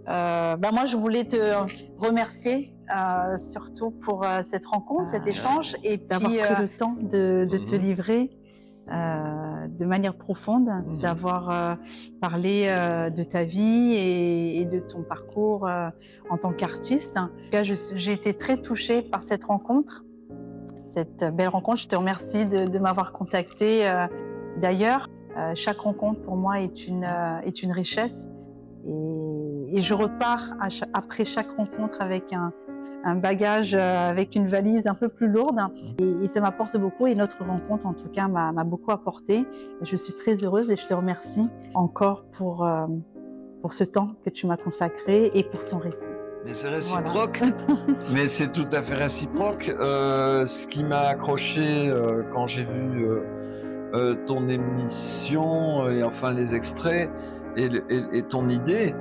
Moi, je voulais te remercier, surtout pour, cette rencontre, cet échange et D'avoir puis, pris le temps de te Mmh. livrer, de manière profonde, Mmh. d'avoir, parlé, de ta vie et de ton parcours, en tant qu'artiste. En tout cas, j'ai été très touchée par cette rencontre, cette belle rencontre. Je te remercie de m'avoir contactée, d'ailleurs. Chaque rencontre pour moi est une richesse et je repars après chaque rencontre avec un bagage, avec une valise un peu plus lourde et ça m'apporte beaucoup et notre rencontre en tout cas m'a beaucoup apporté. Et je suis très heureuse et je te remercie encore pour ce temps que tu m'as consacré et pour ton récit. Mais c'est Voilà. réciproque, mais c'est tout à fait réciproque. Ce qui m'a accroché, quand j'ai vu, ton émission et enfin les extraits et ton idée,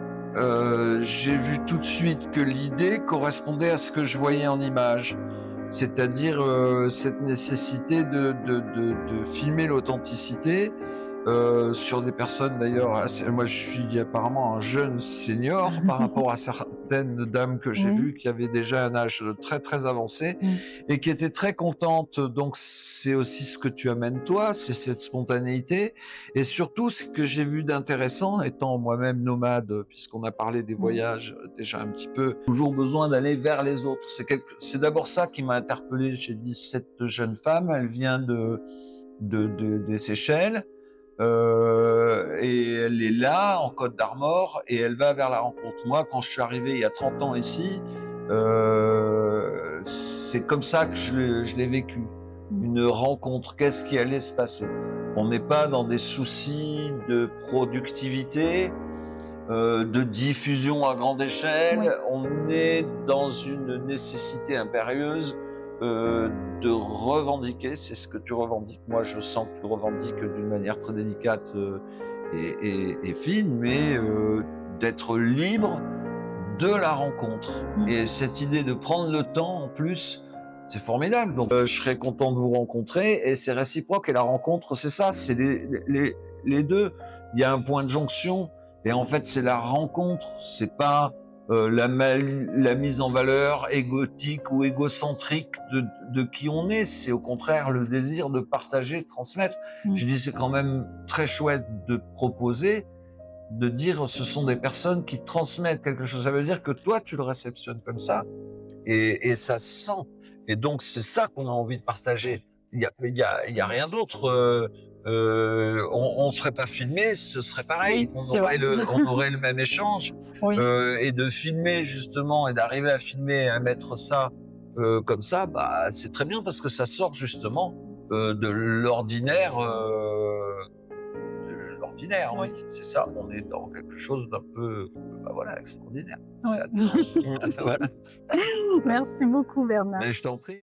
j'ai vu tout de suite que l'idée correspondait à ce que je voyais en image. C'est-à-dire, cette nécessité de filmer l'authenticité, sur des personnes d'ailleurs assez moi je suis apparemment un jeune senior par rapport à certaines dames que j'ai Oui. vues qui avaient déjà un âge très, très avancé Mmh. et qui étaient très contentes. Donc c'est aussi ce que tu amènes toi, c'est cette spontanéité et surtout ce que j'ai vu d'intéressant étant moi-même nomade, puisqu'on a parlé des Mmh. voyages, déjà un petit peu, toujours besoin d'aller vers les autres. C'est d'abord ça qui m'a interpellé. J'ai dit: «Cette jeune femme, elle vient des Seychelles, et elle est là, en Côte d'Armor, et elle va vers la rencontre. Moi, quand je suis arrivé il y a 30 ans ici, c'est comme ça que je l'ai vécu. Mmh. Une rencontre, qu'est-ce qui allait se passer? On n'est pas dans des soucis de productivité, de diffusion à grande Oui. échelle, on est dans une nécessité impérieuse, heu, de revendiquer, c'est ce que tu revendiques. Moi, je sens que tu le revendiques d'une manière très délicate, et fine, mais d'être libre de la rencontre Mmh. et cette idée de prendre le temps en plus, c'est formidable. Donc je serais content de vous rencontrer et c'est réciproque et la rencontre, c'est ça, c'est les 2. Il y a un point de jonction et en fait, c'est la rencontre, c'est pas, la mise en valeur égotique ou égocentrique de qui on est. C'est au contraire le désir de partager, de transmettre. Mmh. Je dis: «C'est quand même très chouette de proposer, de dire ce sont des personnes qui transmettent quelque chose». Ça veut dire que toi, tu le réceptionnes comme ça et ça se sent. Et donc, c'est ça qu'on a envie de partager. Il y a rien d'autre. On serait pas filmé, ce serait pareil. C'est vrai. On aurait le même échange. Oui. Et de filmer justement et d'arriver à filmer et à mettre ça comme ça, bah, c'est très bien parce que ça sort justement de l'ordinaire. De l'ordinaire, Oui. oui, c'est ça. On est dans quelque chose d'un peu, bah, voilà, extraordinaire. Oui. Voilà. Merci beaucoup Bernard. Mais je t'en prie.